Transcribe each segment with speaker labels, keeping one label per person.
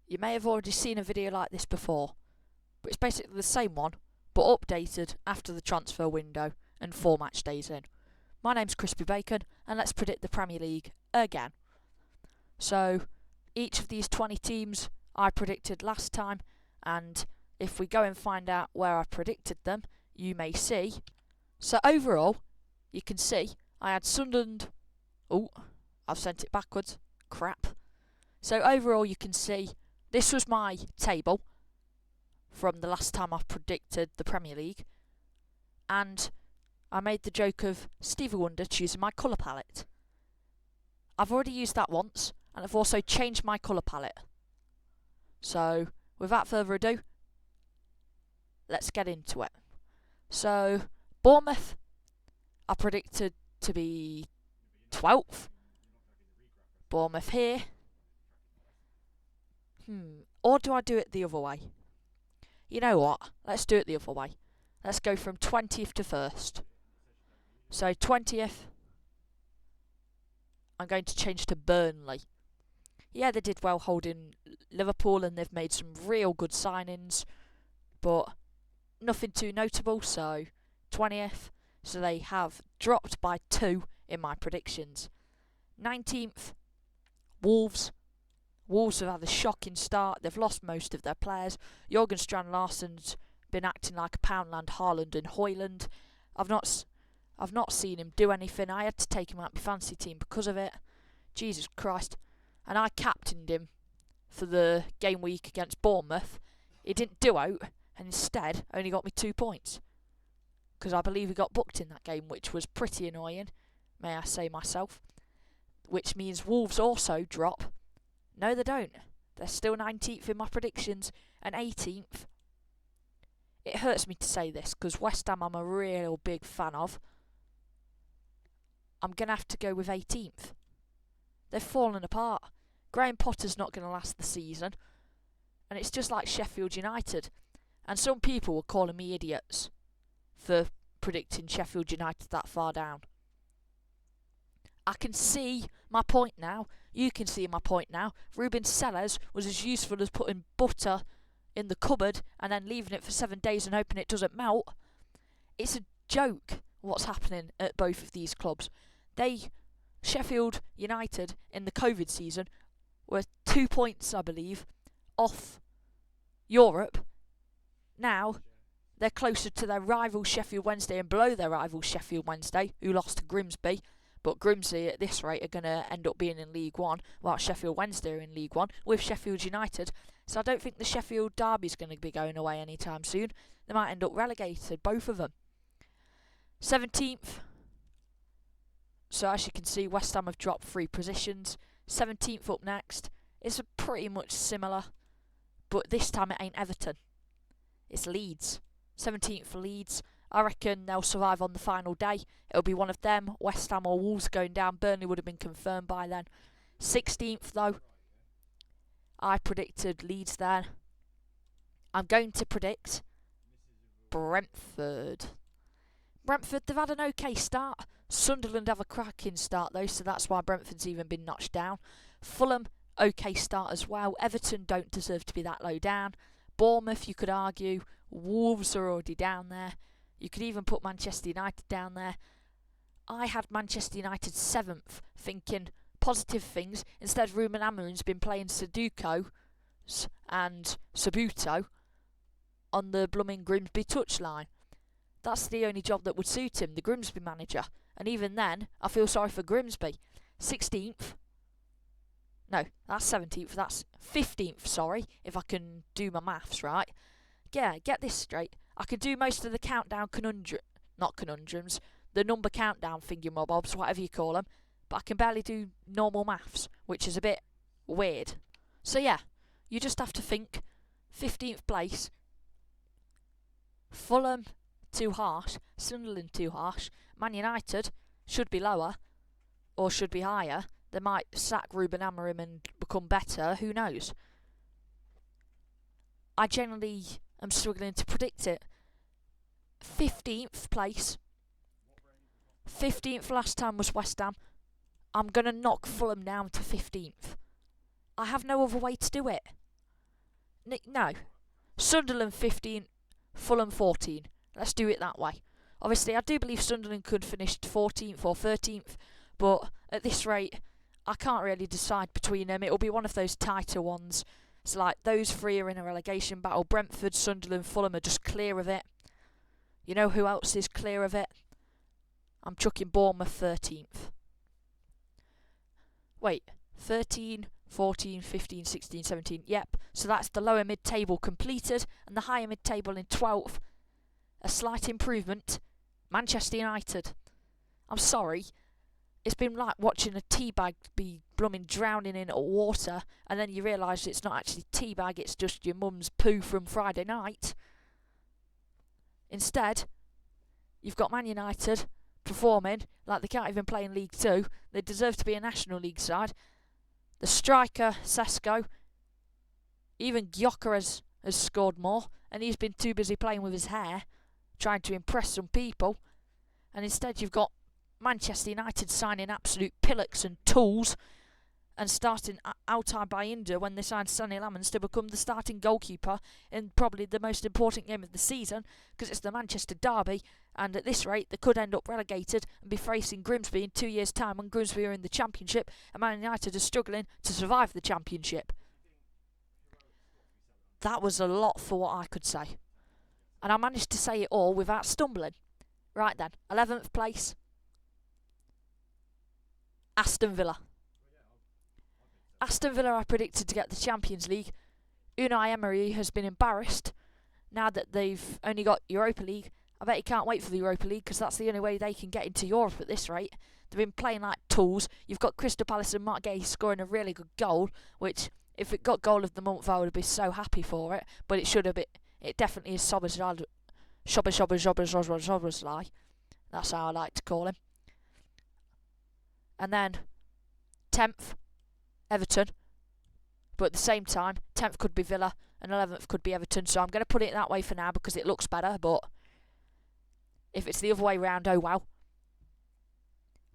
Speaker 1: You may have already seen a video like this before, but it's basically the same one, but updated after the transfer window and 4 match days in. My name's Crispy Bacon, and let's predict the Premier League again. So, each of these 20 teams I predicted last time, and if we go and find out where I predicted them, you may see. So overall, you can see I had Sunderland. Oh, I've sent it backwards. Crap. So overall, you can see this was my table from the last time I predicted the Premier League, and I made the joke of Stevie Wonder choosing my colour palette. I've already used that once, and I've also changed my colour palette. So, without further ado, let's get into it. So, Bournemouth, I predicted to be 12th. Bournemouth here. Or do I do it the other way? You know what? Let's do it the other way. Let's go from 20th to 1st. So 20th, I'm going to change to Burnley. Yeah, they did well holding Liverpool and they've made some real good signings, but nothing too notable, so 20th. So they have dropped by 2 in my predictions. 19th, Wolves. Wolves have had a shocking start. They've lost most of their players. Jørgen Strand Larsen's been acting like a Poundland, Haaland and Højlund. I've not seen him do anything. I had to take him out of my fantasy team because of it. Jesus Christ. And I captained him for the game week against Bournemouth. He didn't do out, and instead only got me 2 points. Because I believe he got booked in that game, which was pretty annoying, may I say myself. Which means Wolves also drop. No, they don't. They're still 19th in my predictions and 18th. It hurts me to say this because West Ham I'm a real big fan of. I'm going to have to go with 18th. They've fallen apart. Graham Potter's not going to last the season. And it's just like Sheffield United. And some people were calling me idiots for predicting Sheffield United that far down. I can see my point now. You can see my point now. Ruben Sellers was as useful as putting butter in the cupboard and then leaving it for 7 days and hoping it doesn't melt. It's a joke what's happening at both of these clubs. Sheffield United, in the COVID season, were 2 points, I believe, off Europe. Now, they're closer to their rival Sheffield Wednesday and below their rival Sheffield Wednesday, who lost to Grimsby. But Grimsby, at this rate, are going to end up being in League One, while Sheffield Wednesday are in League One, with Sheffield United. So I don't think the Sheffield derby is going to be going away anytime soon. They might end up relegated, both of them. 17th. So as you can see, West Ham have dropped 3 positions. 17th up next. It's pretty much similar, but this time it ain't Everton. It's Leeds. 17th for Leeds. I reckon they'll survive on the final day. It'll be one of them, West Ham or Wolves going down. Burnley would have been confirmed by then. 16th though, I predicted Leeds there. I'm going to predict Brentford. Brentford, they've had an okay start. Sunderland have a cracking start though, so that's why Brentford's even been notched down. Fulham, okay start as well. Everton don't deserve to be that low down. Bournemouth, you could argue. Wolves are already down there. You could even put Manchester United down there. I had Manchester United 7th, thinking positive things. Instead, Ruben Amorim's been playing Sudoku and Sabuto on the blooming Grimsby touchline. That's the only job that would suit him, the Grimsby manager. And even then, I feel sorry for Grimsby. 16th. No, that's 17th. That's 15th, sorry, if I can do my maths right. Yeah, get this straight. I can do most of the countdown not conundrums, the number countdown thingy-mobobs, whatever you call them, but I can barely do normal maths, which is a bit weird. So yeah, you just have to think 15th place. Fulham, too harsh. Sunderland, too harsh. Man United should be lower, or should be higher. They might sack Ruben Amorim and become better, who knows? I generally am struggling to predict it. 15th place. 15th last time was West Ham. I'm going to knock Fulham down to 15th. I have no other way to do it. No. Sunderland 15, Fulham 14. Let's do it that way. Obviously, I do believe Sunderland could finish 14th or 13th, but at this rate, I can't really decide between them. It'll be one of those tighter ones. It's like those three are in a relegation battle. Brentford, Sunderland, Fulham are just clear of it. You know who else is clear of it? I'm chucking Bournemouth 13th. Wait, 13, 14, 15, 16, 17. Yep, so that's the lower mid-table completed, and the higher mid-table in 12th. A slight improvement. Manchester United. I'm sorry. It's been like watching a tea bag be blooming drowning in water, and then you realise it's not actually tea bag, it's just your mum's poo from Friday night. Instead, you've got Man United performing like they can't even play in League Two. They deserve to be a National League side. The striker, Sesko, even Gyökeres has scored more, and he's been too busy playing with his hair, trying to impress some people. And instead you've got Manchester United signing absolute pillocks and tools and starting Altay Bayindir when they signed Sonny Lamans to become the starting goalkeeper in probably the most important game of the season, because it's the Manchester derby, and at this rate they could end up relegated and be facing Grimsby in 2 years' time when Grimsby are in the Championship and Man United are struggling to survive the Championship. That was a lot for what I could say, and I managed to say it all without stumbling. Right then, 11th place, Aston Villa. Aston Villa I predicted to get the Champions League. Unai Emery has been embarrassed now that they've only got Europa League. I bet he can't wait for the Europa League, because that's the only way they can get into Europe at this rate. They've been playing like tools. You've got Crystal Palace and Mark Gay scoring a really good goal, which if it got goal of the month I would be so happy for it, but it should have been. It definitely is Szoboszlai. That's how I like to call him. And then 10th, Everton. But at the same time, 10th could be Villa and 11th could be Everton. So I'm going to put it that way for now because it looks better. But if it's the other way round, oh well.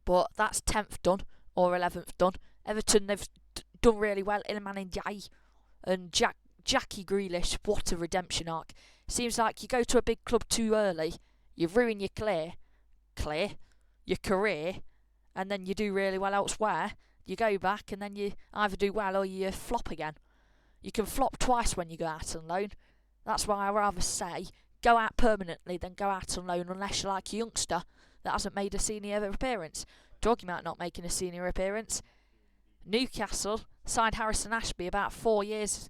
Speaker 1: But that's 10th done or 11th done. Everton, they've done really well. Iliman Ndiaye and Jackie Grealish. What a redemption arc. Seems like you go to a big club too early, you ruin your your career, and then you do really well elsewhere. You go back and then you either do well or you flop again. You can flop twice when you go out on loan. That's why I rather say go out permanently than go out on loan, unless you're like a youngster that hasn't made a senior appearance. Talking about not making a senior appearance, Newcastle signed Harrison Ashby about 3 years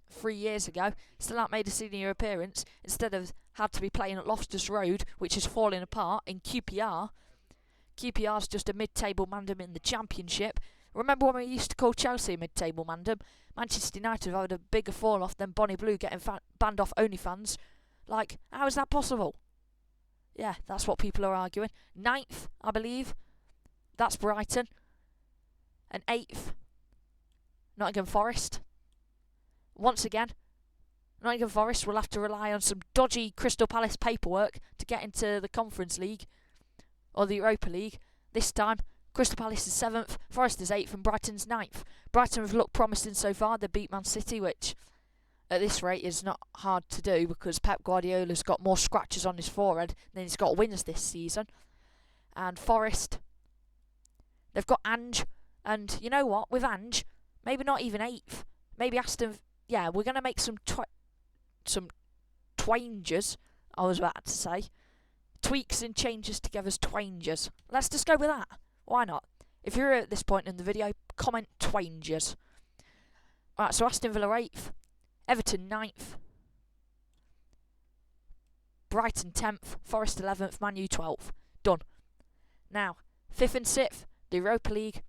Speaker 1: ago, still not made a senior appearance, instead of had to be playing at Loftus Road, which is falling apart, in QPR. QPR's just a mid-table mandem in the Championship. Remember when we used to call Chelsea a mid-table mandem? Manchester United have had a bigger fall-off than Bonnie Blue getting banned off OnlyFans. Like, how is that possible? Yeah, that's what people are arguing. 9th, I believe, that's Brighton. And 8th, Nottingham Forest. Once again, Nottingham Forest will have to rely on some dodgy Crystal Palace paperwork to get into the Conference League or the Europa League. This time, Crystal Palace is 7th, Forest is 8th and Brighton's 9th. Brighton have looked promising so far. They beat Man City, which at this rate is not hard to do because Pep Guardiola's got more scratches on his forehead than he's got wins this season. And Forest, they've got Ange, and you know what, with Ange, maybe not even 8th, maybe Aston. Yeah, we're going to make some twangers, I was about to say. Tweaks and changes together's twangers. Let's just go with that. Why not? If you're at this point in the video, comment twangers. Alright, so Aston Villa 8th, Everton 9th, Brighton 10th, Forest 11th, Man U 12th. Done. Now, 5th and 6th, the Europa League.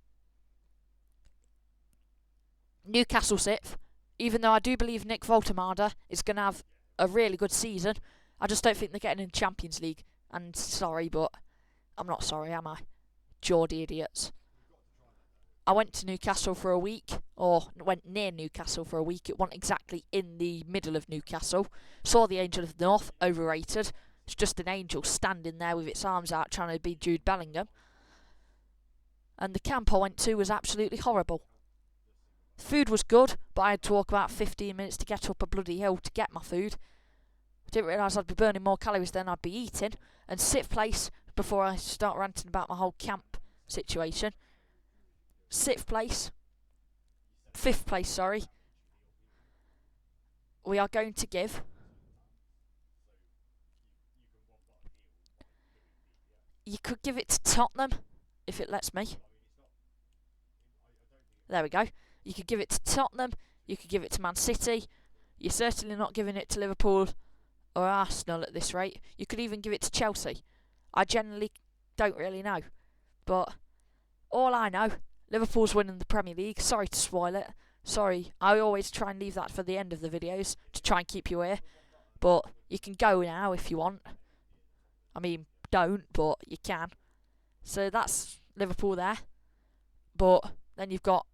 Speaker 1: Newcastle 6th, even though I do believe Nick Voltemada is going to have a really good season, I just don't think they're getting in the Champions League. And sorry, but I'm not sorry, am I? Geordie idiots. I went to Newcastle for a week, or went near Newcastle for a week. It wasn't exactly in the middle of Newcastle. Saw the Angel of the North, overrated. It's just an angel standing there with its arms out trying to be Jude Bellingham. And the camp I went to was absolutely horrible. The food was good, but I had to walk about 15 minutes to get up a bloody hill to get my food. I didn't realise I'd be burning more calories than I'd be eating. And 6th place, before I start ranting about my whole camp situation. 6th place. 5th place, sorry. We are going to give... You could give it to Tottenham, if it lets me. There we go. You could give it to Tottenham. You could give it to Man City. You're certainly not giving it to Liverpool or Arsenal at this rate. You could even give it to Chelsea. I generally don't really know. But all I know, Liverpool's winning the Premier League. Sorry to spoil it. Sorry. I always try and leave that for the end of the videos to try and keep you here. But you can go now if you want. I mean, don't, but you can. So that's Liverpool there. But then you've got,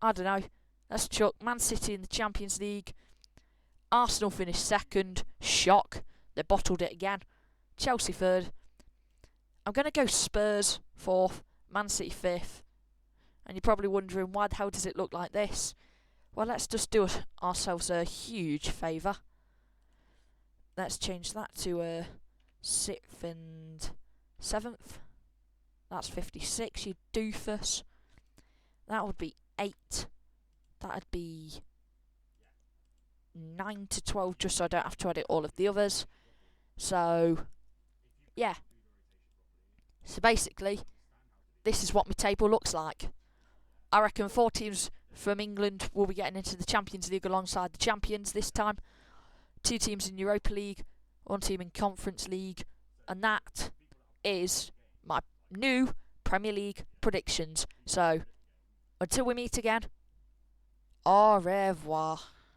Speaker 1: I don't know, let's chuck Man City in the Champions League. Arsenal finished 2nd. Shock. They bottled it again. Chelsea 3rd. I'm going to go Spurs 4th. Man City 5th. And you're probably wondering, why the hell does it look like this? Well, let's just do ourselves a huge favour. Let's change that to 6th and 7th. That's 56, you doofus. That would be 8. That'd be 9 to 12, just so I don't have to edit all of the others. So, yeah. So basically, this is what my table looks like. I reckon 4 teams from England will be getting into the Champions League alongside the champions this time. 2 teams in Europa League, 1 team in Conference League, and that is my new Premier League predictions. So, until we meet again, au revoir.